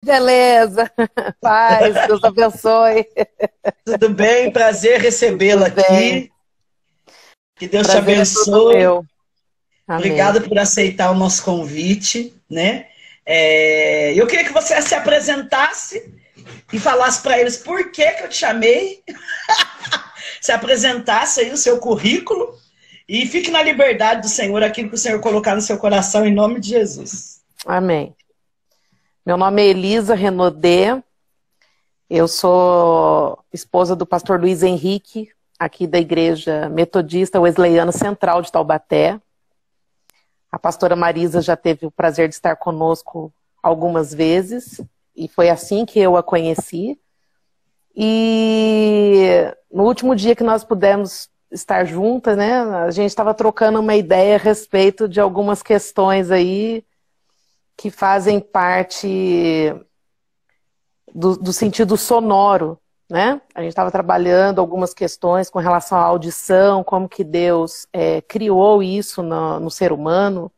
beleza. Paz, Deus abençoe. Tudo bem? Prazer recebê-la aqui. Que Deus te abençoe. É tudo meu. Obrigado por aceitar o nosso convite, né? Eu queria que você se apresentasse e falasse para eles por que eu te chamei. Se apresentasse aí o seu currículo e fique na liberdade do Senhor, aquilo que o Senhor colocar no seu coração, em nome de Jesus. Amém. Meu nome é Elisa Renaudet. Eu sou esposa do pastor Luiz Henrique, aqui da Igreja Metodista Wesleyana Central de Taubaté. A pastora Marisa já teve o prazer de estar conosco algumas vezes, e foi assim que eu a conheci. E no último dia que nós pudemos estar juntas, né, a gente estava trocando uma ideia a respeito de algumas questões aí que fazem parte do sentido sonoro, né? A gente estava trabalhando algumas questões com relação à audição, como que Deus criou isso no ser humano.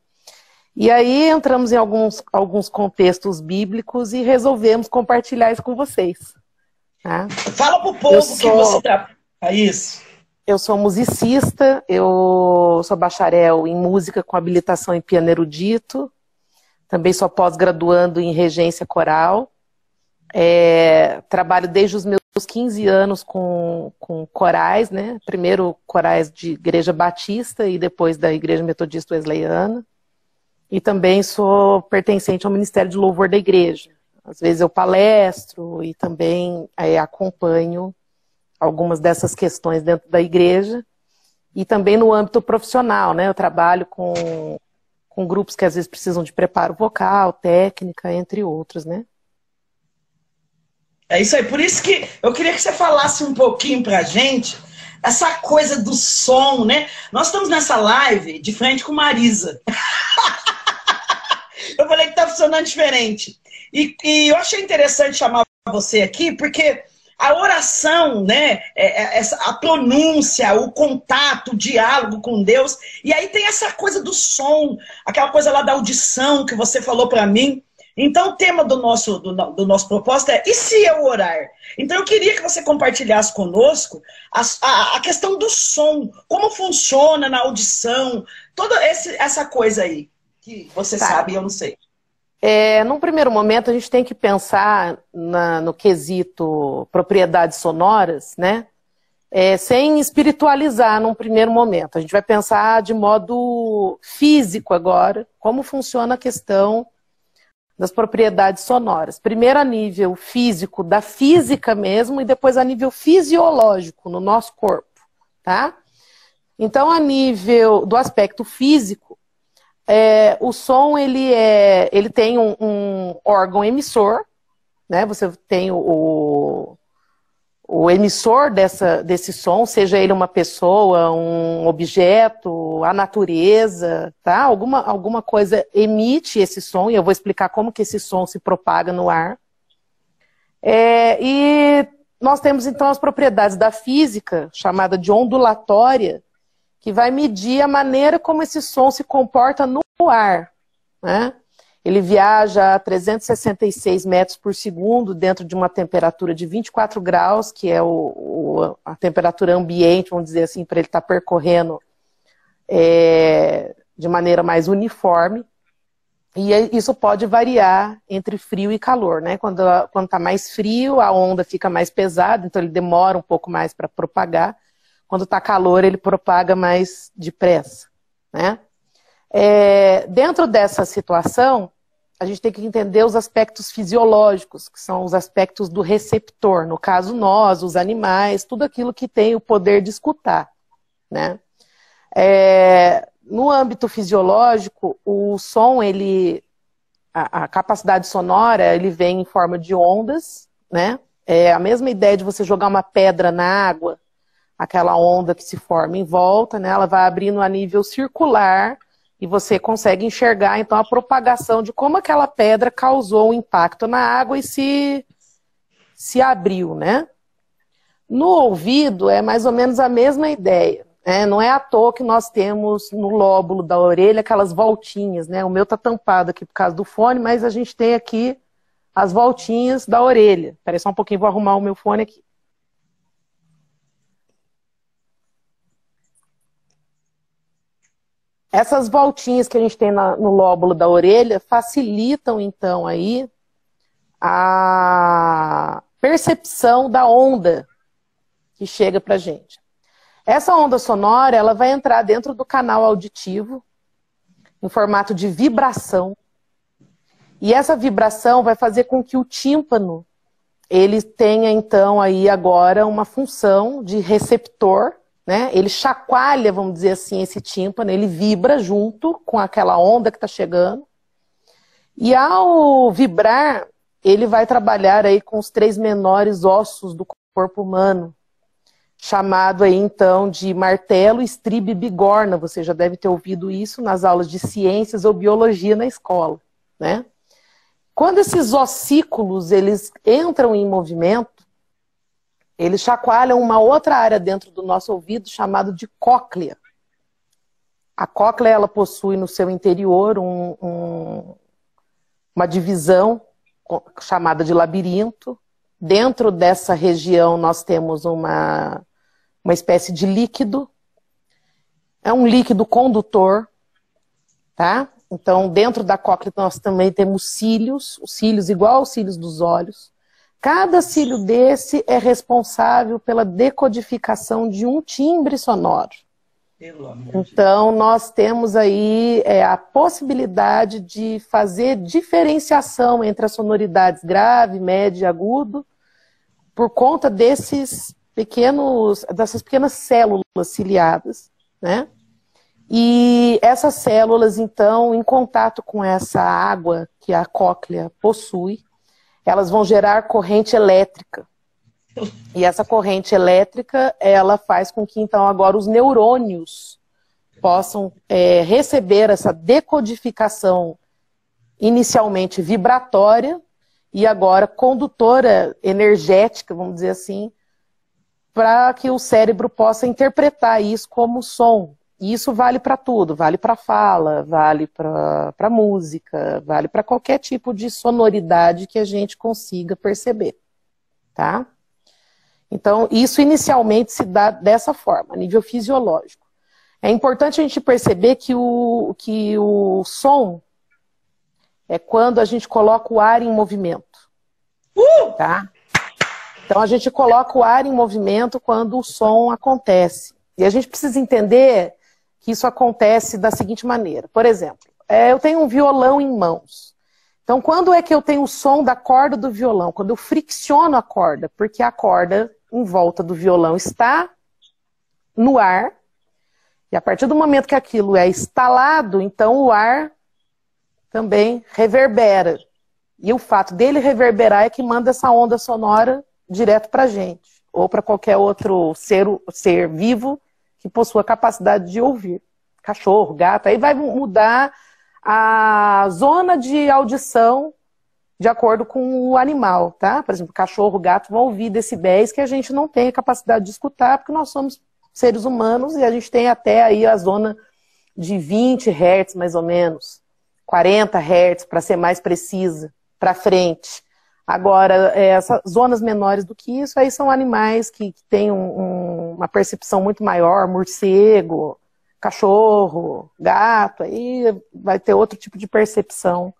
E aí entramos em alguns contextos bíblicos e resolvemos compartilhar isso com vocês. Tá? Fala pro povo que você trabalha. Isso. Eu sou musicista, eu sou bacharel em música com habilitação em piano erudito, também sou pós-graduando em regência coral. Trabalho desde os meus 15 anos com corais, né? Primeiro corais de Igreja Batista e depois da Igreja Metodista Wesleyana. E também sou pertencente ao Ministério de Louvor da Igreja. Às vezes eu palestro e também acompanho algumas dessas questões dentro da igreja. E também no âmbito profissional, né? Eu trabalho com grupos que às vezes precisam de preparo vocal, técnica, entre outros, né? É isso aí, por isso que eu queria que você falasse um pouquinho pra gente essa coisa do som, né? Nós estamos nessa live de frente com Marisa. Eu falei que tá funcionando diferente. E eu achei interessante chamar você aqui, porque a oração, né? A pronúncia, o contato, o diálogo com Deus. E aí tem essa coisa do som, aquela coisa lá da audição que você falou pra mim. Então o tema do nosso propósito é: e se eu orar? Então eu queria que você compartilhasse conosco a questão do som, como funciona na audição, toda essa coisa aí, que você sabe e eu não sei. Num primeiro momento a gente tem que pensar no quesito propriedades sonoras, né? Sem espiritualizar num primeiro momento. A gente vai pensar de modo físico agora, como funciona a questão das propriedades sonoras. Primeiro a nível físico, da física mesmo, e depois a nível fisiológico, no nosso corpo, tá? Então, a nível do aspecto físico, o som, ele tem um órgão emissor, né? Você tem o emissor desse som, seja ele uma pessoa, um objeto, a natureza, tá? Alguma coisa emite esse som, e eu vou explicar como que esse som se propaga no ar. E nós temos então as propriedades da física, chamada de ondulatória, que vai medir a maneira como esse som se comporta no ar, né? Ele viaja a 366 metros por segundo dentro de uma temperatura de 24 graus, que é a temperatura ambiente, vamos dizer assim, para ele estar percorrendo de maneira mais uniforme. E isso pode variar entre frio e calor, né? Quando está mais frio, a onda fica mais pesada, então ele demora um pouco mais para propagar. Quando está calor, ele propaga mais depressa, né? Dentro dessa situação, a gente tem que entender os aspectos fisiológicos, que são os aspectos do receptor. No caso, nós, os animais, tudo aquilo que tem o poder de escutar, né? No âmbito fisiológico, o som, a capacidade sonora, ele vem em forma de ondas, né? É a mesma ideia de você jogar uma pedra na água, aquela onda que se forma em volta, né? Ela vai abrindo a nível circular, e você consegue enxergar, então, a propagação de como aquela pedra causou um impacto na água e se abriu, né? No ouvido é mais ou menos a mesma ideia, né? Não é à toa que nós temos no lóbulo da orelha aquelas voltinhas, né? O meu tá tampado aqui por causa do fone, mas a gente tem aqui as voltinhas da orelha. Espera aí só um pouquinho, vou arrumar o meu fone aqui. Essas voltinhas que a gente tem no lóbulo da orelha facilitam, então, aí a percepção da onda que chega pra gente. Essa onda sonora, ela vai entrar dentro do canal auditivo, em formato de vibração. E essa vibração vai fazer com que o tímpano, ele tenha, então, aí agora uma função de receptor, né? Ele chacoalha, vamos dizer assim, esse tímpano, ele vibra junto com aquela onda que está chegando. E ao vibrar, ele vai trabalhar aí com os 3 menores ossos do corpo humano, chamado aí então de martelo, estribo e bigorna. Você já deve ter ouvido isso nas aulas de ciências ou biologia na escola, né? Quando esses ossículos, eles entram em movimento, eles chacoalham uma outra área dentro do nosso ouvido chamada de cóclea. A cóclea, ela possui no seu interior uma divisão chamada de labirinto. Dentro dessa região nós temos uma espécie de líquido. É um líquido condutor, tá? Então, dentro da cóclea nós também temos cílios, os cílios igual aos cílios dos olhos. Cada cílio desse é responsável pela decodificação de um timbre sonoro. Então, nós temos aí a possibilidade de fazer diferenciação entre as sonoridades grave, médio e agudo, por conta dessas pequenas células ciliadas, né? E essas células, então, em contato com essa água que a cóclea possui, elas vão gerar corrente elétrica. E essa corrente elétrica, ela faz com que, então, agora os neurônios possam receber essa decodificação inicialmente vibratória e agora condutora energética, vamos dizer assim, para que o cérebro possa interpretar isso como som. E isso vale para tudo, vale para fala, vale para música, vale para qualquer tipo de sonoridade que a gente consiga perceber, tá? Então, isso inicialmente se dá dessa forma, a nível fisiológico. É importante a gente perceber que o som é quando a gente coloca o ar em movimento, tá? Então, a gente coloca o ar em movimento quando o som acontece. E a gente precisa entender que isso acontece da seguinte maneira. Por exemplo, eu tenho um violão em mãos. Então, quando é que eu tenho o som da corda do violão? Quando eu fricciono a corda, porque a corda em volta do violão está no ar, e a partir do momento que aquilo é estalado, então o ar também reverbera. E o fato dele reverberar é que manda essa onda sonora direto para a gente, ou para qualquer outro ser vivo que possua a capacidade de ouvir. Cachorro, gato, aí vai mudar a zona de audição de acordo com o animal, tá? Por exemplo, cachorro, gato vão ouvir decibéis que a gente não tem a capacidade de escutar, porque nós somos seres humanos e a gente tem até aí a zona de 20 Hz, mais ou menos, 40 Hz, para ser mais precisa, para frente. Agora, essas zonas menores do que isso, aí são animais que têm uma percepção muito maior, morcego, cachorro, gato, aí vai ter outro tipo de percepção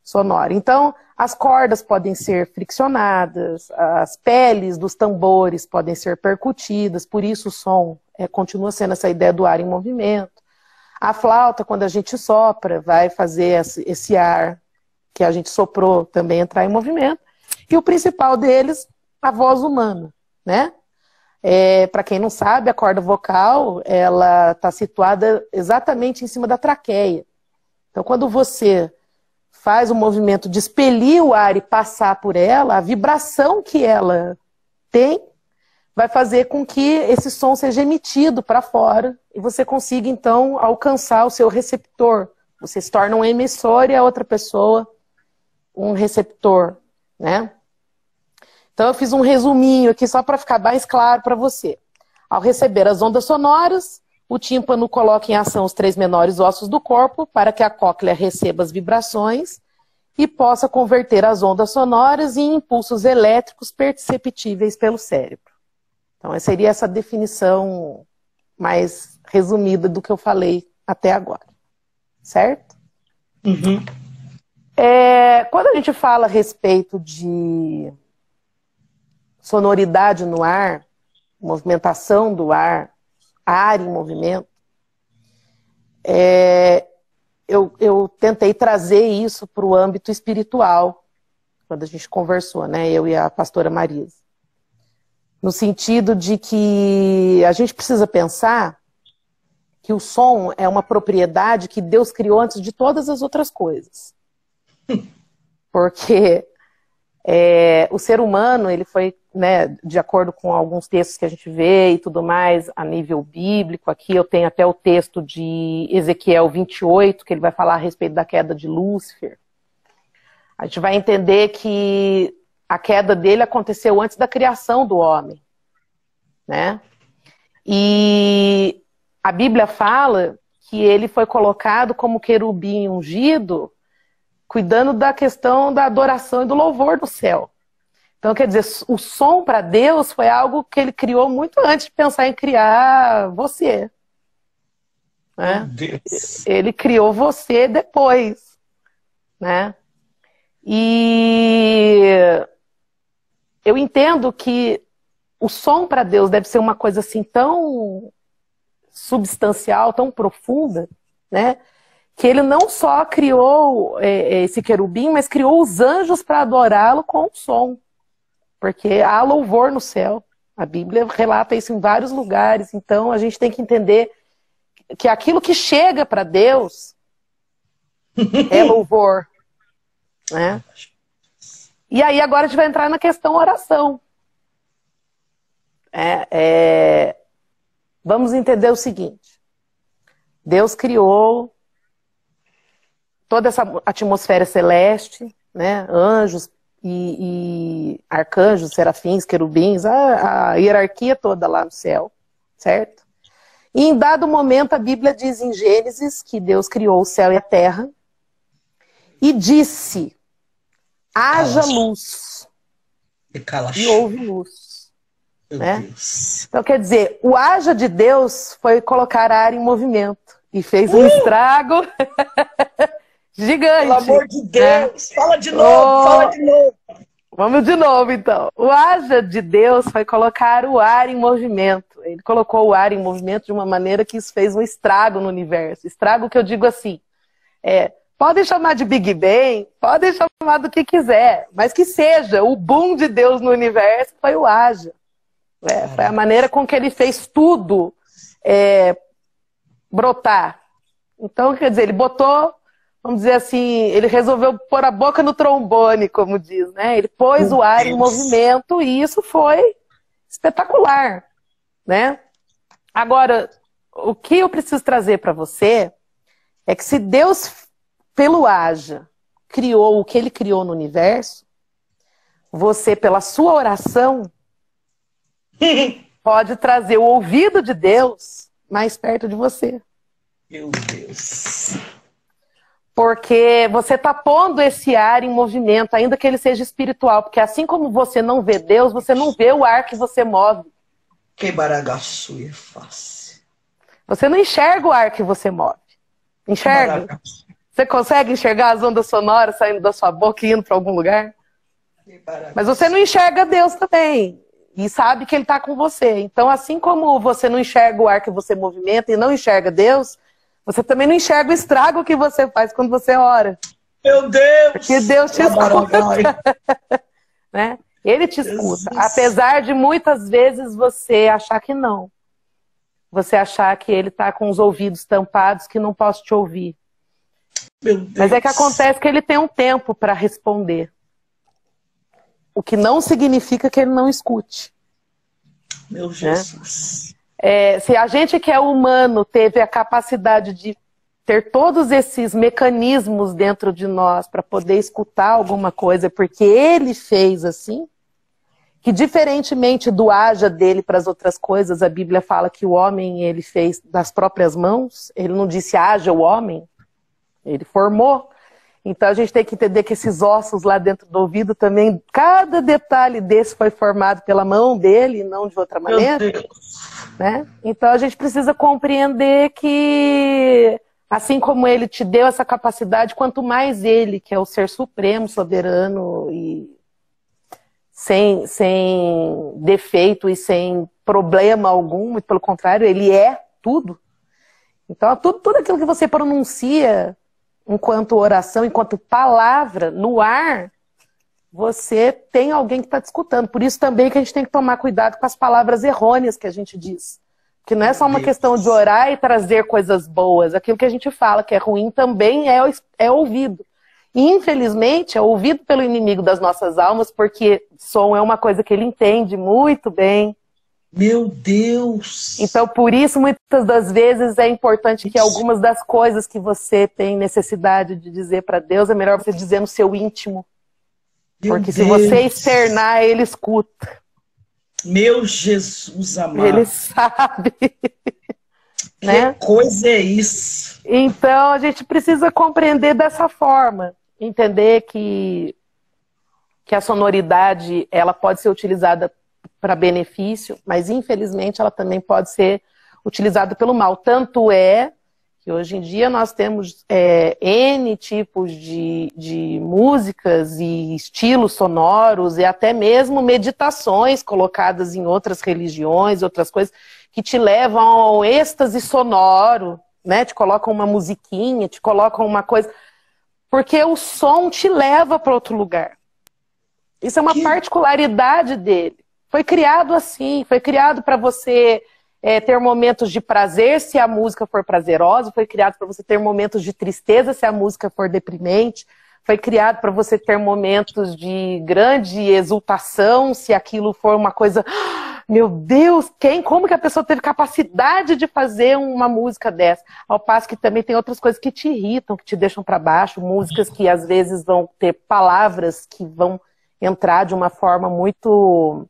sonora. Então, as cordas podem ser friccionadas, as peles dos tambores podem ser percutidas, por isso o som continua sendo essa ideia do ar em movimento. A flauta, quando a gente sopra, vai fazer esse ar que a gente soprou também entrar em movimento. E o principal deles, a voz humana, né? Para quem não sabe, a corda vocal, ela está situada exatamente em cima da traqueia. Então, quando você faz o movimento de expelir o ar e passar por ela, a vibração que ela tem vai fazer com que esse som seja emitido para fora e você consiga, então, alcançar o seu receptor. Você se torna um emissor e a outra pessoa um receptor, né? Então eu fiz um resuminho aqui só para ficar mais claro para você. Ao receber as ondas sonoras, o tímpano coloca em ação os 3 menores ossos do corpo para que a cóclea receba as vibrações e possa converter as ondas sonoras em impulsos elétricos perceptíveis pelo cérebro. Então, seria essa definição mais resumida do que eu falei até agora. Certo? Uhum. Quando a gente fala a respeito de sonoridade no ar, movimentação do ar em movimento, eu tentei trazer isso para o âmbito espiritual, quando a gente conversou, né? Eu e a pastora Marisa. No sentido de que a gente precisa pensar que o som é uma propriedade que Deus criou antes de todas as outras coisas. Porque o ser humano, ele foi, né, de acordo com alguns textos que a gente vê e tudo mais, a nível bíblico, aqui eu tenho até o texto de Ezequiel 28, que ele vai falar a respeito da queda de Lúcifer. A gente vai entender que a queda dele aconteceu antes da criação do homem, né? E a Bíblia fala que ele foi colocado como querubim ungido, cuidando da questão da adoração e do louvor do céu. Então, quer dizer, o som para Deus foi algo que ele criou muito antes de pensar em criar você. Né? Ele criou você depois. Né? E eu entendo que o som para Deus deve ser uma coisa assim tão substancial, tão profunda, né? Que ele não só criou esse querubim, mas criou os anjos para adorá-lo com o som. Porque há louvor no céu. A Bíblia relata isso em vários lugares. Então a gente tem que entender que aquilo que chega para Deus é louvor. Né? E aí agora a gente vai entrar na questão oração. Vamos entender o seguinte. Deus criou toda essa atmosfera celeste, né? Anjos e arcanjos, serafins, querubins, a hierarquia toda lá no céu, certo? E em dado momento a Bíblia diz em Gênesis que Deus criou o céu e a terra e disse, haja luz. E houve luz. Né? Então quer dizer, o haja de Deus foi colocar ar em movimento e fez um estrago gigante. Pelo amor de Deus, né? Fala de novo, fala de novo. Vamos de novo, então. O haja de Deus foi colocar o ar em movimento. Ele colocou o ar em movimento de uma maneira que isso fez um estrago no universo. Estrago que eu digo assim, podem chamar de Big Bang, podem chamar do que quiser, mas que seja, o boom de Deus no universo foi o haja. Foi a maneira com que ele fez tudo brotar. Então, quer dizer, ele botou... Vamos dizer assim, ele resolveu pôr a boca no trombone, como diz, né? Ele pôs o ar em movimento e isso foi espetacular, né? Agora, o que eu preciso trazer para você é que se Deus, pelo haja, criou o que ele criou no universo, você, pela sua oração, pode trazer o ouvido de Deus mais perto de você. Meu Deus... Porque você está pondo esse ar em movimento, ainda que ele seja espiritual. Porque assim como você não vê Deus, você não vê o ar que você move. Que baragaçu é fácil. Você não enxerga o ar que você move. Enxerga? Você consegue enxergar as ondas sonoras saindo da sua boca e indo para algum lugar? Mas você não enxerga Deus também. E sabe que Ele está com você. Então, assim como você não enxerga o ar que você movimenta e não enxerga Deus... Você também não enxerga o estrago que você faz quando você ora. Meu Deus! Porque Deus te escuta. Né? Ele te escuta. Jesus. Apesar de muitas vezes você achar que não. Você achar que ele está com os ouvidos tampados, que não posso te ouvir. Meu Deus. Mas é que acontece que ele tem um tempo para responder. O que não significa que ele não escute. Meu Jesus. Né? Se a gente que é humano teve a capacidade de ter todos esses mecanismos dentro de nós para poder escutar alguma coisa, porque ele fez assim, que diferentemente do haja dele para as outras coisas, a Bíblia fala que o homem ele fez das próprias mãos, ele não disse haja o homem, ele formou. Então a gente tem que entender que esses ossos lá dentro do ouvido também, cada detalhe desse foi formado pela mão dele e não de outra maneira, né? Então a gente precisa compreender que, assim como ele te deu essa capacidade, quanto mais ele, que é o ser supremo, soberano e sem defeito e sem problema algum, muito pelo contrário, ele é tudo. Então tudo aquilo que você pronuncia enquanto oração, enquanto palavra, no ar, você tem alguém que está te escutando. Por isso também que a gente tem que tomar cuidado com as palavras errôneas que a gente diz. Que não é só uma questão de orar e trazer coisas boas. Aquilo que a gente fala que é ruim também é ouvido. E, infelizmente, é ouvido pelo inimigo das nossas almas, porque som é uma coisa que ele entende muito bem. Meu Deus! Então, por isso, muitas das vezes, é importante que algumas das coisas que você tem necessidade de dizer para Deus, é melhor você dizer no seu íntimo. Porque se você externar, ele escuta. Meu Jesus amado. Ele sabe. Que coisa é isso? Então, a gente precisa compreender dessa forma. Entender que a sonoridade, ela pode ser utilizada para benefício, mas infelizmente ela também pode ser utilizada pelo mal. Tanto é que hoje em dia nós temos N tipos de músicas e estilos sonoros e até mesmo meditações colocadas em outras religiões, outras coisas, que te levam ao êxtase sonoro, né? Te colocam uma musiquinha, te colocam uma coisa... Porque o som te leva para outro lugar. Isso é uma particularidade dele. Foi criado assim, foi criado para você ter momentos de prazer se a música for prazerosa, foi criado para você ter momentos de tristeza se a música for deprimente, foi criado para você ter momentos de grande exultação se aquilo for uma coisa... Meu Deus, como que a pessoa teve capacidade de fazer uma música dessa? Ao passo que também tem outras coisas que te irritam, que te deixam para baixo, músicas que às vezes vão ter palavras que vão entrar de uma forma muito...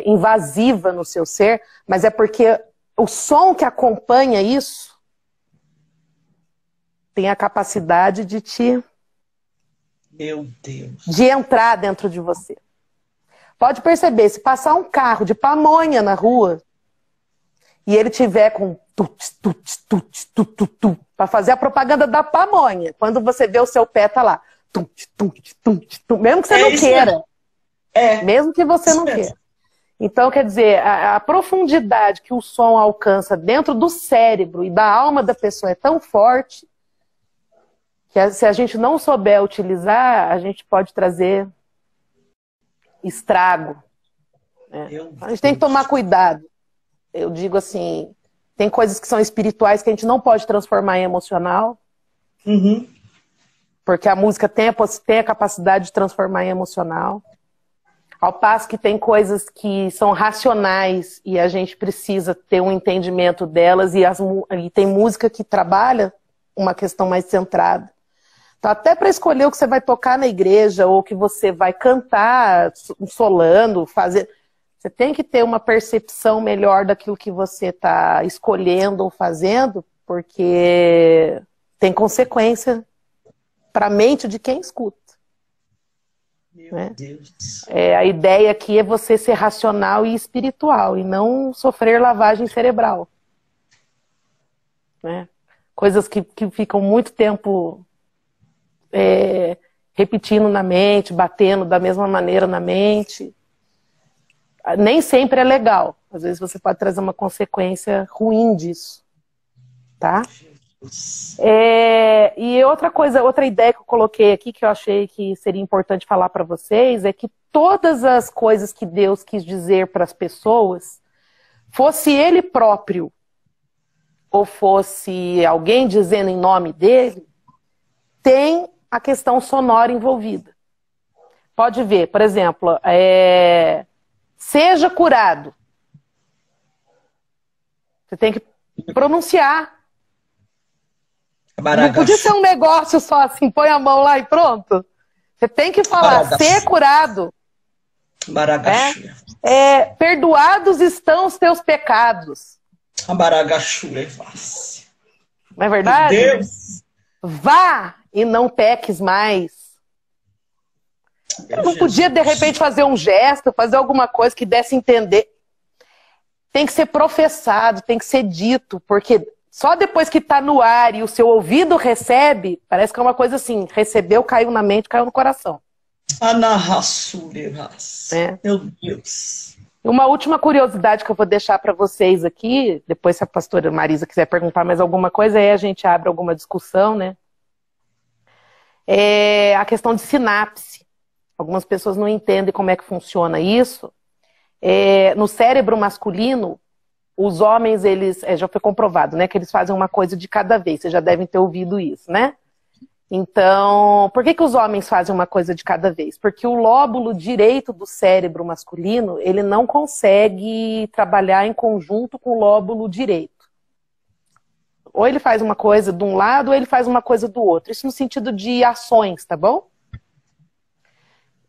invasiva no seu ser, mas é porque o som que acompanha isso tem a capacidade de te... Meu Deus. De entrar dentro de você. Pode perceber, se passar um carro de pamonha na rua e ele tiver com para fazer a propaganda da pamonha, quando você vê o seu pé tá lá, mesmo que você não queira. Mesmo que você não queira. Então, quer dizer, a profundidade que o som alcança dentro do cérebro e da alma da pessoa é tão forte que se a gente não souber utilizar, a gente pode trazer estrago. Né? A gente tem que tomar cuidado. Eu digo assim, tem coisas que são espirituais que a gente não pode transformar em emocional. Porque a música tem a capacidade de transformar em emocional. Ao passo que tem coisas que são racionais e a gente precisa ter um entendimento delas e tem música que trabalha uma questão mais centrada. Então, até para escolher o que você vai tocar na igreja ou o que você vai cantar, solando, fazer, você tem que ter uma percepção melhor daquilo que você está escolhendo ou fazendo, porque tem consequência para a mente de quem escuta. Meu Deus. A ideia aqui é você ser racional e espiritual e não sofrer lavagem cerebral. Né? Coisas que ficam muito tempo repetindo na mente, batendo da mesma maneira na mente. Nem sempre é legal. Às vezes você pode trazer uma consequência ruim disso. Tá? E outra ideia que eu coloquei aqui, que eu achei que seria importante falar para vocês, é que todas as coisas que Deus quis dizer para as pessoas, fosse Ele próprio, ou fosse alguém dizendo em nome dele, tem a questão sonora envolvida. Pode ver, por exemplo, seja curado. Você tem que pronunciar. Não podia ser um negócio só assim, põe a mão lá e pronto. Você tem que falar, ser curado. Perdoados estão os teus pecados. Não é verdade? Deus. Vá e não peques mais. Eu não podia, de repente, fazer um gesto, fazer alguma coisa que desse a entender. Tem que ser professado, tem que ser dito, porque só depois que está no ar e o seu ouvido recebe, parece que é uma coisa assim, recebeu, caiu na mente, caiu no coração. É. Meu Deus. Uma última curiosidade que eu vou deixar para vocês aqui, depois se a pastora Marisa quiser perguntar mais alguma coisa, aí a gente abre alguma discussão, né? É a questão de sinapse. Algumas pessoas não entendem como é que funciona isso. No cérebro masculino, os homens, eles, já foi comprovado, né, que eles fazem uma coisa de cada vez. Vocês já devem ter ouvido isso, né? Então, por que os homens fazem uma coisa de cada vez? Porque o lóbulo direito do cérebro masculino, ele não consegue trabalhar em conjunto com o lóbulo direito. Ou ele faz uma coisa de um lado, ou ele faz uma coisa do outro. Isso no sentido de ações, tá bom?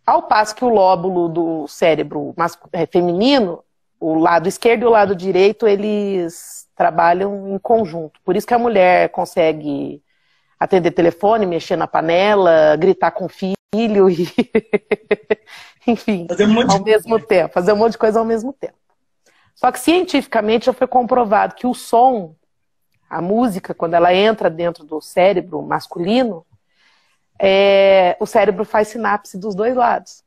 Ao passo que o lóbulo do cérebro feminino, o lado esquerdo e o lado direito, eles trabalham em conjunto. Por isso que a mulher consegue atender telefone, mexer na panela, gritar com o filho e... enfim, ao mesmo tempo. Fazer um monte de coisa ao mesmo tempo. Só que cientificamente já foi comprovado que o som, a música, quando ela entra dentro do cérebro masculino, o cérebro faz sinapse dos dois lados.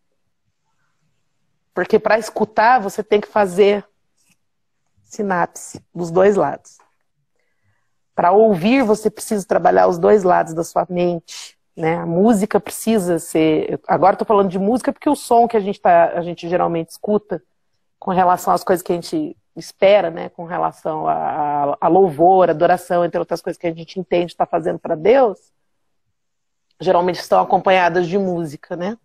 Porque para escutar, você tem que fazer sinapse dos dois lados. Para ouvir, você precisa trabalhar os dois lados da sua mente, né? A música precisa ser... Agora estou falando de música porque o som que a gente geralmente escuta com relação às coisas que a gente espera, né? Com relação a louvor, adoração, entre outras coisas que a gente entende estar fazendo para Deus, geralmente estão acompanhadas de música, né?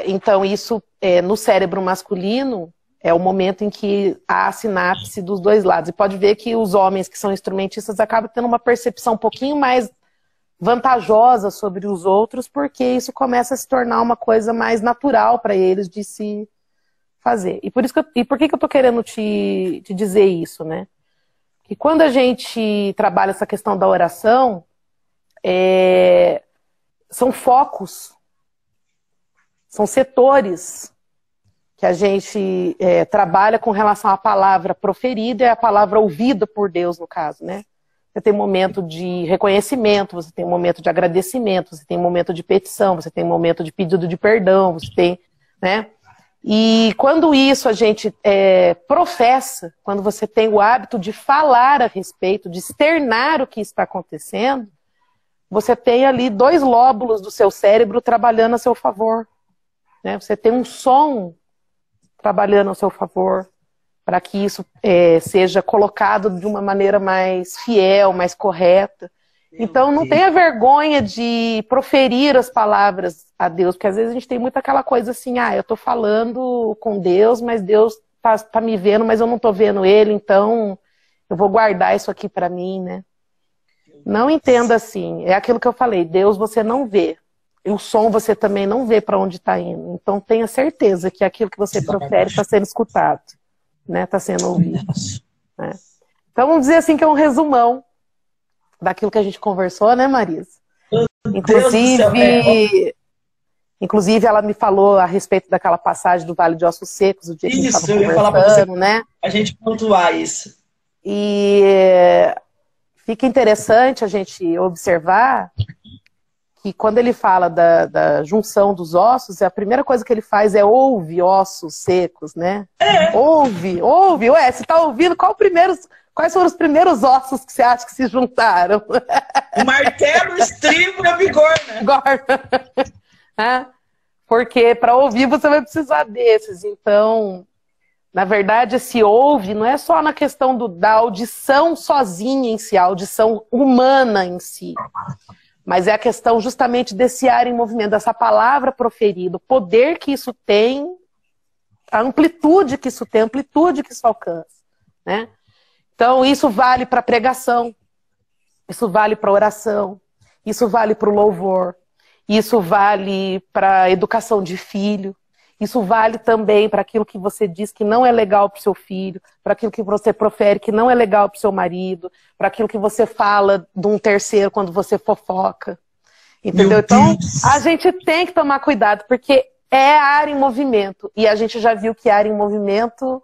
Então isso, no cérebro masculino, é o momento em que há a sinapse dos dois lados. E pode ver que os homens que são instrumentistas acabam tendo uma percepção um pouquinho mais vantajosa sobre os outros, porque isso começa a se tornar uma coisa mais natural para eles de se fazer. E por que eu estou querendo te dizer isso, né? Que quando a gente trabalha essa questão da oração, são focos, são setores que a gente trabalha com relação à palavra proferida e à palavra ouvida por Deus, no caso, né? Você tem momento de reconhecimento, você tem momento de agradecimento, você tem momento de petição, você tem momento de pedido de perdão, você tem, né? E quando isso a gente professa, quando você tem o hábito de falar a respeito, de externar o que está acontecendo, você tem ali dois lóbulos do seu cérebro trabalhando a seu favor, né? Você tem um som trabalhando a seu favor, para que isso seja colocado de uma maneira mais fiel, mais correta. Então não tenha vergonha de proferir as palavras a Deus, porque às vezes a gente tem muito aquela coisa assim, eu estou falando com Deus, mas Deus tá me vendo, mas eu não estou vendo Ele, então eu vou guardar isso aqui para mim, né? Não entenda assim, é aquilo que eu falei, Deus você não vê. E o som você também não vê para onde está indo. Então tenha certeza que aquilo que você profere está sendo escutado, né? Está sendo ouvido. Né? Então vamos dizer assim que é um resumão daquilo que a gente conversou, né, Marisa? Inclusive ela me falou a respeito daquela passagem do Vale de Ossos Secos, o dia que a gente estava conversando, eu ia falar para você, né? A gente pontuar isso. E fica interessante a gente observar que quando ele fala da junção dos ossos, a primeira coisa que ele faz é ouve ossos secos, né? Ouve. Ué, você tá ouvindo? Quais foram os primeiros ossos que você acha que se juntaram? O martelo, o estribo e a bigorna. Porque para ouvir você vai precisar desses. Então, na verdade, esse ouve não é só na questão da audição sozinha em si, a audição humana em si. Mas é a questão justamente desse ar em movimento, dessa palavra proferida, o poder que isso tem, a amplitude que isso tem, a amplitude que isso alcança, né? Então isso vale para pregação, isso vale para oração, isso vale para o louvor, isso vale para educação de filho, Isso vale também para aquilo que você diz que não é legal para o seu filho, para aquilo que você profere que não é legal para o seu marido, para aquilo que você fala de um terceiro quando você fofoca. Entendeu? Então, a gente tem que tomar cuidado, porque é ar em movimento. E a gente já viu que ar em movimento,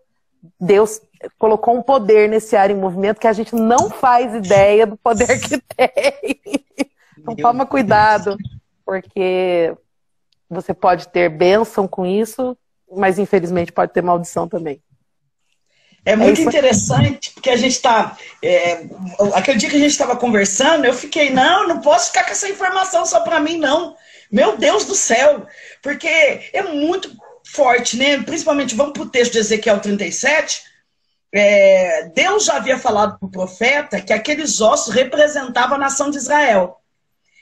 Deus colocou um poder nesse ar em movimento que a gente não faz ideia do poder que tem. Então, toma cuidado, porque você pode ter bênção com isso, mas infelizmente pode ter maldição também. É muito interessante, porque a gente está... aquele dia que a gente estava conversando, eu fiquei, não posso ficar com essa informação só para mim, não. Meu Deus do céu! Porque é muito forte, né? Principalmente, vamos para o texto de Ezequiel 37, Deus já havia falado para o profeta que aqueles ossos representavam a nação de Israel.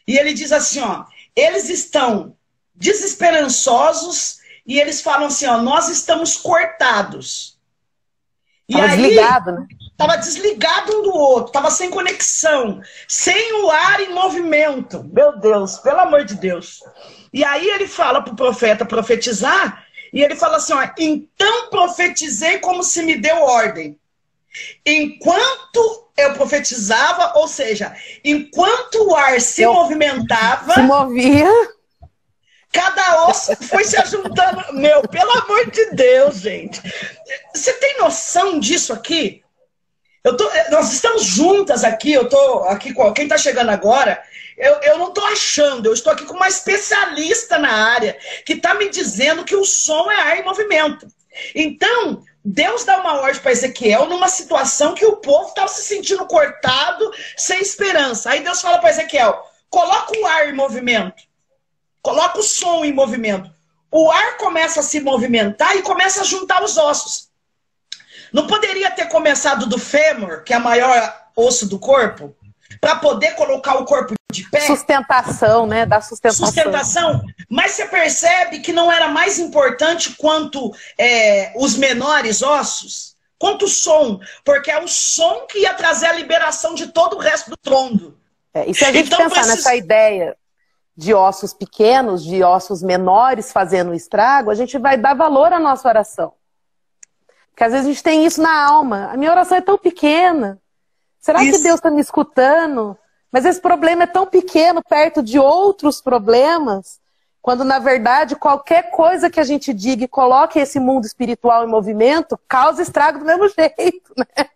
E ele diz assim, ó, eles estão desesperançosos e eles falam assim, ó, nós estamos cortados. E tava aí, desligado, né? Tava desligado um do outro, tava sem conexão, sem o ar em movimento. Meu Deus, pelo amor de Deus. E aí ele fala pro profeta profetizar, e ele fala assim, ó, então profetizei como se me deu ordem. Enquanto eu profetizava, ou seja, enquanto o ar se movimentava... Se movia... Cada osso foi se ajuntando. Meu, pelo amor de Deus, gente. Você tem noção disso aqui? Nós estamos juntas aqui, eu tô aqui com quem está chegando agora, eu não estou achando, eu estou aqui com uma especialista na área que está me dizendo que o som é ar em movimento. Então, Deus dá uma ordem para Ezequiel numa situação que o povo estava se sentindo cortado, sem esperança. Aí Deus fala para Ezequiel, coloca o ar em movimento. Coloca o som em movimento. O ar começa a se movimentar e começa a juntar os ossos. Não poderia ter começado do fêmur, que é o maior osso do corpo, para poder colocar o corpo de pé? Sustentação, né? Da sustentação. Sustentação. Mas você percebe que não era mais importante quanto os menores ossos? Quanto o som. Porque é o som que ia trazer a liberação de todo o resto do trondo. E se a gente pensar nessa ideia de ossos pequenos, de ossos menores fazendo estrago, a gente vai dar valor à nossa oração. Porque às vezes a gente tem isso na alma. A minha oração é tão pequena. Será que Deus está me escutando? Mas esse problema é tão pequeno perto de outros problemas, quando na verdade qualquer coisa que a gente diga e coloque esse mundo espiritual em movimento, causa estrago do mesmo jeito, né?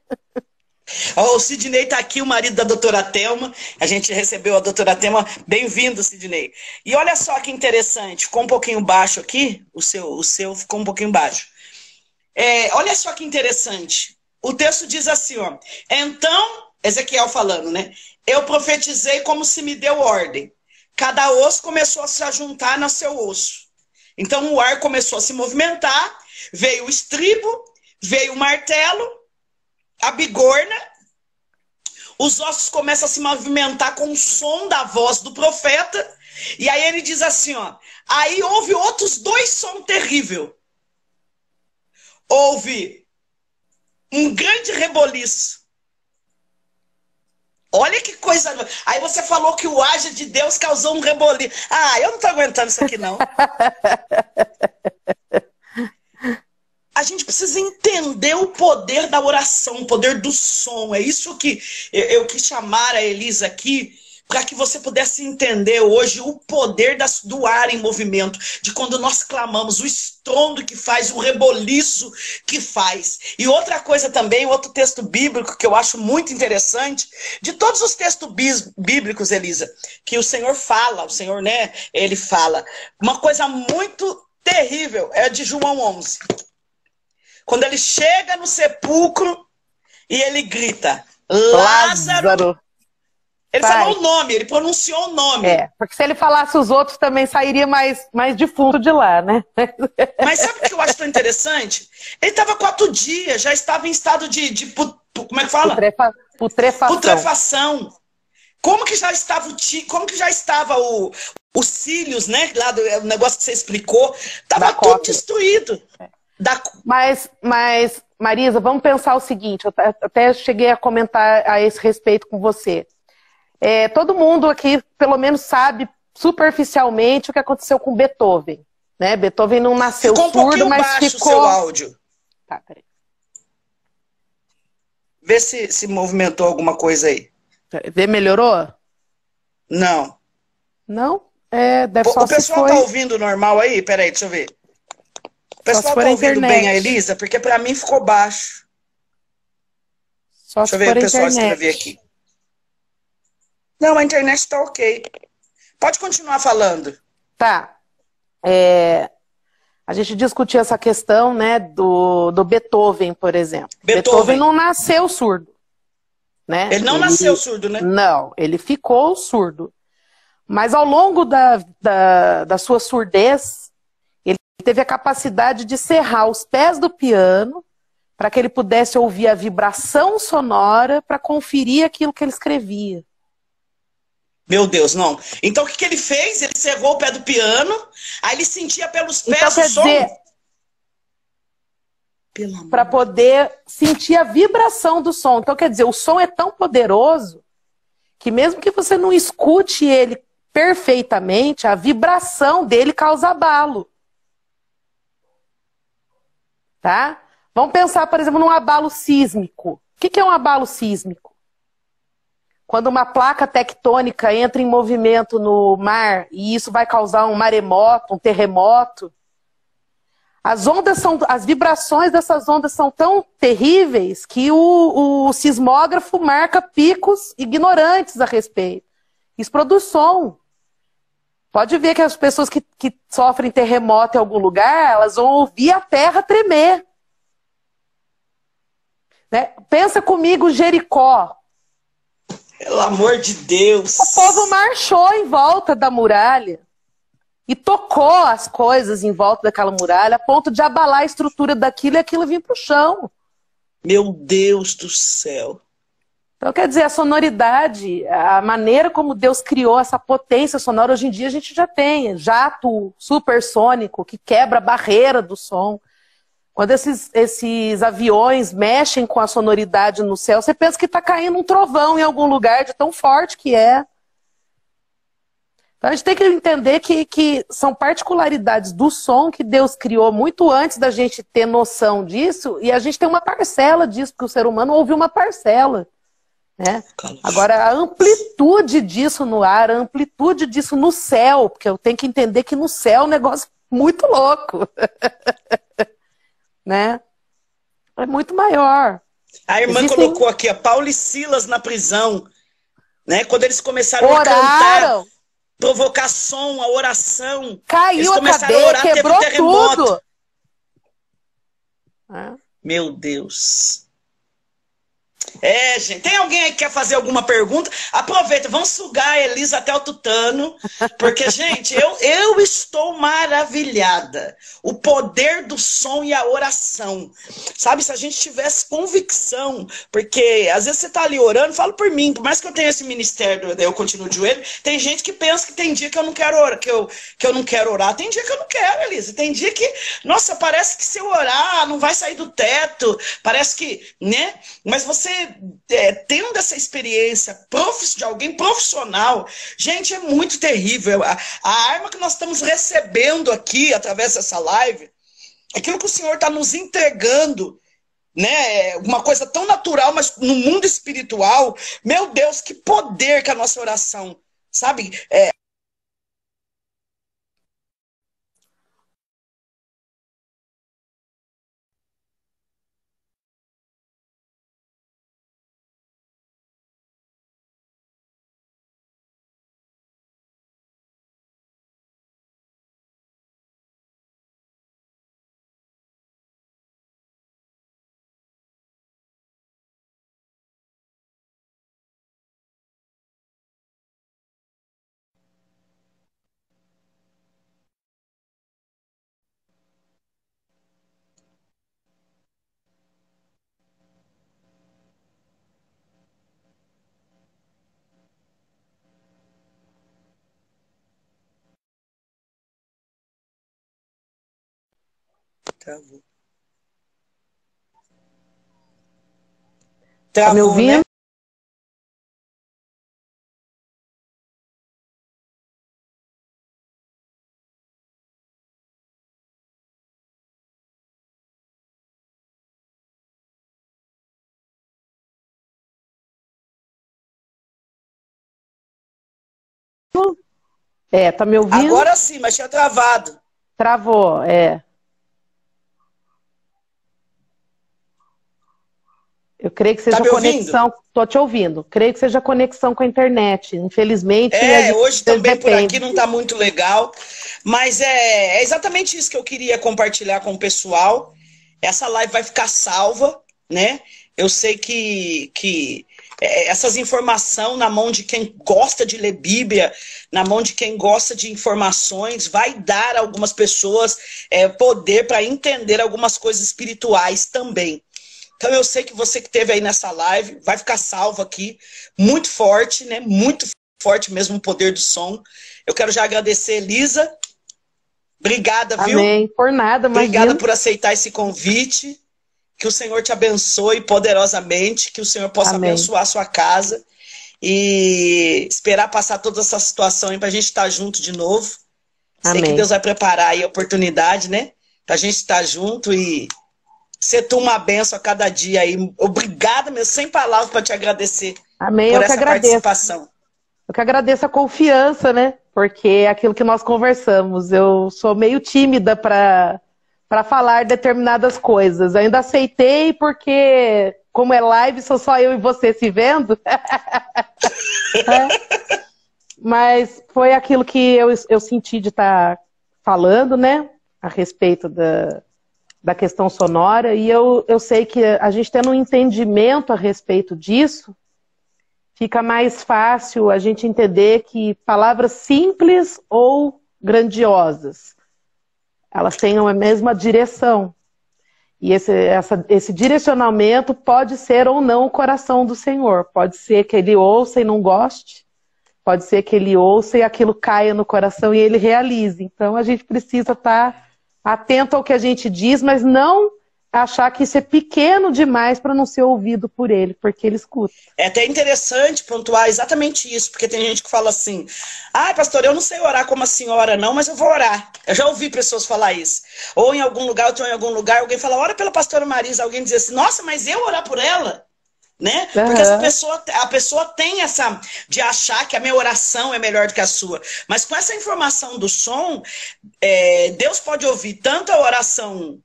O Sidney está aqui, o marido da doutora Thelma. A gente recebeu a doutora Thelma. Bem-vindo, Sidney. E olha só que interessante. Ficou um pouquinho baixo aqui. O seu ficou um pouquinho baixo. Olha só que interessante. O texto diz assim, ó. Então, Ezequiel falando, né? Eu profetizei como se me deu ordem. Cada osso começou a se ajuntar no seu osso. Então o ar começou a se movimentar. Veio o estribo, veio o martelo, a bigorna, os ossos começam a se movimentar com o som da voz do profeta, e aí ele diz assim, ó, aí houve outros dois sons terríveis. Houve um grande reboliço. Olha que coisa... Aí você falou que o haja de Deus causou um reboliço. Ah, eu não tô aguentando isso aqui, não. A gente precisa entender o poder da oração, o poder do som. É isso que eu quis chamar a Elisa aqui, para que você pudesse entender hoje o poder do ar em movimento, de quando nós clamamos, o estrondo que faz, o reboliço que faz. E outra coisa também, outro texto bíblico que eu acho muito interessante, de todos os textos bíblicos, Elisa, que o Senhor fala, né, ele fala, uma coisa muito terrível, é de João 11. Quando ele chega no sepulcro e ele grita, Lázaro. Ele falou o nome, ele pronunciou o nome. Porque se ele falasse os outros também sairia mais defunto de lá, né? Mas sabe o que eu acho tão interessante? Ele estava 4 dias, já estava em estado de como é que fala? Putrefação. Como que já estava os cílios, né? Lá do negócio que você explicou, estava tudo destruído. Mas, Marisa, vamos pensar o seguinte, eu até cheguei a comentar a esse respeito com você. Todo mundo aqui, pelo menos, sabe superficialmente o que aconteceu com Beethoven, né? Beethoven não nasceu Ficou um surdo, pouquinho mas baixo ficou... o seu áudio. Tá, peraí. Vê se movimentou alguma coisa aí. Vê, melhorou? Não. Não? É, deve O só se pessoal tá foi... ouvindo normal aí? Peraí, deixa eu ver. O Só se pessoal for tá a ouvindo bem a internet. Elisa? Porque pra mim ficou baixo. Só Deixa se eu ver for o a pessoal escrever internet. aqui. Não, a internet tá ok. Pode continuar falando. Tá. É, a gente discutiu essa questão, né, do Beethoven, por exemplo. Beethoven Beethoven. não nasceu surdo, né? Ele não nasceu surdo, né? Não, ele ficou surdo. Mas ao longo da sua surdez, ele teve a capacidade de serrar os pés do piano para que ele pudesse ouvir a vibração sonora para conferir aquilo que ele escrevia. Meu Deus, não. Então o que ele fez? Ele cerrou o pé do piano, aí ele sentia pelos Então, pés o quer som. dizer, para poder sentir a vibração do som. Então, quer dizer, o som é tão poderoso que mesmo que você não escute ele perfeitamente, a vibração dele causa abalo. Tá? Vamos pensar, por exemplo, num abalo sísmico. O que é um abalo sísmico? Quando uma placa tectônica entra em movimento no mar e isso vai causar um maremoto, um terremoto, as vibrações dessas ondas são tão terríveis que o sismógrafo marca picos ignorantes a respeito. Isso produz som. Pode ver que as pessoas que sofrem terremoto em algum lugar, elas vão ouvir a terra tremer. Né? Pensa comigo, Jericó. Pelo amor de Deus. O povo marchou em volta da muralha e tocou as coisas em volta daquela muralha a ponto de abalar a estrutura daquilo e aquilo vir para o chão. Meu Deus do céu. Então, quer dizer, a sonoridade, a maneira como Deus criou essa potência sonora, hoje em dia a gente já tem jato supersônico que quebra a barreira do som. Quando esses aviões mexem com a sonoridade no céu, você pensa que está caindo um trovão em algum lugar, de tão forte que é. Então a gente tem que entender que são particularidades do som que Deus criou muito antes da gente ter noção disso, e a gente tem uma parcela disso, porque o ser humano ouve uma parcela. Né? Agora, a amplitude disso no ar, a amplitude disso no céu, porque eu tenho que entender que no céu é um negócio muito louco. Né? É muito maior. A irmã colocou aqui, a Paulo e Silas na prisão, né? Quando eles começaram a cantar, provocar som, a oração. Caiu a cadeia, quebrou tudo. Meu Deus. É, gente. Tem alguém aí que quer fazer alguma pergunta? Aproveita, vamos sugar a Elisa até o tutano, porque, gente, eu estou maravilhada. O poder do som e a oração. Sabe, se a gente tivesse convicção, porque às vezes você está ali orando, falo por mim, por mais que eu tenha esse ministério, eu continuo de joelho, tem gente que pensa que tem dia que eu não quero orar, que eu não quero orar. Tem dia que eu não quero, Elisa. Tem dia que, nossa, parece que se eu orar, não vai sair do teto. Parece que, né? Mas você tendo essa experiência de alguém profissional, gente, é muito terrível. A arma que nós estamos recebendo aqui, através dessa live, aquilo que o Senhor está nos entregando, né? Uma coisa tão natural, mas no mundo espiritual, meu Deus, que poder que a nossa oração, sabe? Travou. Tá me ouvindo? Né? É, tá me ouvindo? Agora sim, mas tinha travado. Travou, é. Eu creio que Tá seja me ouvindo? conexão. Tô te ouvindo. Creio que seja conexão com a internet. Infelizmente, a gente Hoje também por aqui depende. não tá muito legal. Mas é exatamente isso que eu queria compartilhar com o pessoal. Essa live vai ficar salva, né? Eu sei que essas informações na mão de quem gosta de ler Bíblia, na mão de quem gosta de informações, vai dar a algumas pessoas poder para entender algumas coisas espirituais também. Então eu sei que você que esteve aí nessa live vai ficar salvo aqui, muito forte, né? Muito forte mesmo o poder do som. Eu quero já agradecer, Elisa. Obrigada, viu? Amém. Por nada, Obrigada imagina. por aceitar esse convite. Que o Senhor te abençoe poderosamente, que o Senhor possa Amém. abençoar a sua casa e esperar passar toda essa situação aí para a gente estar junto de novo. Sei Amém. que Deus vai preparar aí a oportunidade, né? Para a gente estar junto e ser tu uma bênção a cada dia aí. Obrigada, meu, sem palavras para te agradecer. Amém, por eu que essa agradeço. participação. Eu que agradeço a confiança, né? Porque é aquilo que nós conversamos. Eu sou meio tímida para falar determinadas coisas. Eu ainda aceitei porque, como é live, sou só eu e você se vendo. Mas foi aquilo que eu senti de estar falando, né? A respeito da questão sonora. E eu sei que a gente tendo um entendimento a respeito disso, fica mais fácil a gente entender que palavras simples ou grandiosas, elas têm a mesma direção. E esse direcionamento pode ser ou não o coração do Senhor. Pode ser que ele ouça e não goste. Pode ser que ele ouça e aquilo caia no coração e ele realize. Então a gente precisa estar atento ao que a gente diz, mas não achar que isso é pequeno demais para não ser ouvido por ele, porque ele escuta. É até interessante pontuar exatamente isso, porque tem gente que fala assim, pastor, eu não sei orar como a senhora não, mas eu vou orar. Eu já ouvi pessoas falar isso. Ou em algum lugar, eu estou em algum lugar, alguém fala, ora pela pastora Marisa, alguém diz assim, nossa, mas eu orar por ela? Né? Porque a pessoa tem essa de achar que a minha oração é melhor do que a sua. Mas com essa informação do som, Deus pode ouvir tanto a oração...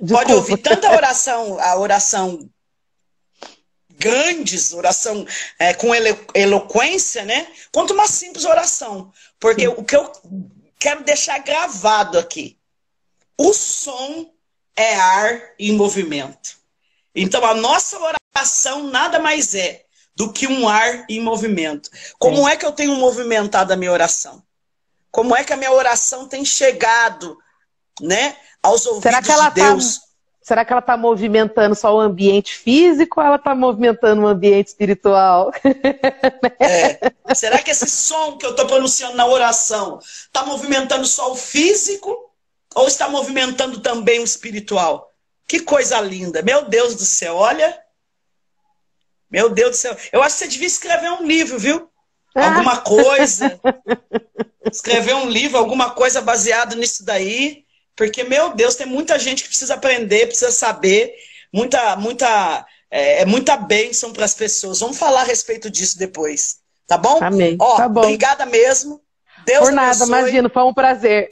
Pode ouvir tanto a oração grandes, oração com eloquência, né? Quanto uma simples oração. Porque o que eu quero deixar gravado aqui, o som é ar em movimento. Então a nossa oração nada mais é do que um ar em movimento. Como é que eu tenho movimentado a minha oração? Como é que a minha oração tem chegado, né, aos ouvidos de Deus? Será que ela está movimentando só o ambiente físico ou ela está movimentando o ambiente espiritual? Será que esse som que eu estou pronunciando na oração está movimentando só o físico ou está movimentando também o espiritual? Que coisa linda. Meu Deus do céu, olha. Meu Deus do céu. Eu acho que você devia escrever um livro, viu? Alguma coisa. Escrever um livro, alguma coisa baseado nisso daí. Porque, meu Deus, tem muita gente que precisa aprender, precisa saber. Muita bênção para as pessoas. Vamos falar a respeito disso depois. Tá bom? Amém. Tá bom. Obrigada mesmo. Deus Por nada, abençoe. imagino, foi um prazer.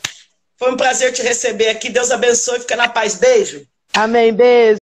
Foi um prazer te receber aqui. Deus abençoe. Fica na paz. Beijo. Amém. Beijo.